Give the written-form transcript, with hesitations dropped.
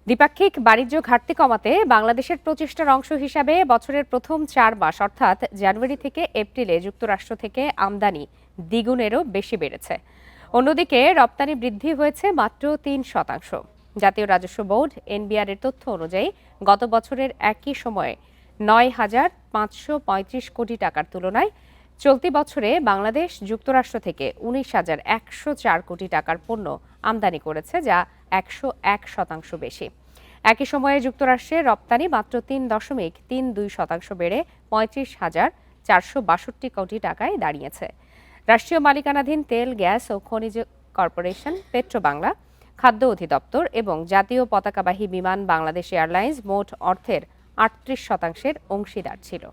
দ্বিপাক্ষিক বাণিজ্য ঘাটতি কমাতে বাংলাদেশের প্রচেষ্টার অংশ হিসাবে বছরের প্রথম ৪ মাস অর্থাৎ জানুয়ারি থেকে এপ্রিলে যুক্তরাষ্ট্র থেকে আমদানি দ্বিগুণেরও বেশি বেড়েছে। অন্যদিকে রপ্তানি বৃদ্ধি হয়েছে মাত্র ৩%। জাতীয় রাজস্ব বোর্ড এনবিআর এর তথ্য অনুযায়ী গত বছরের একই সময়ে ৯,৫৩৫ কোটি টাকার তুলনায় চলতি বছরে বাংলাদেশ যুক্তরাষ্ট্র থেকে ১৯,১০৪ কোটি টাকার পণ্য আমদানি করেছে, যা ১০১% বেশি। একই সময়ে যুক্তরাষ্ট্রের রপ্তানি মাত্র ৩.৩২% বেড়ে ৩৫,৪৬২ কোটি টাকায় দাঁড়িয়েছে। রাষ্ট্রীয় মালিকানাধীন তেল, গ্যাস ও খনিজ কর্পোরেশন, পেট্রোবাংলা, খাদ্য অধিদপ্তর এবং জাতীয় পতাকাবাহী বিমান বাংলাদেশ এয়ারলাইন্স মোট অর্থের ৩৮% অংশীদার ছিল।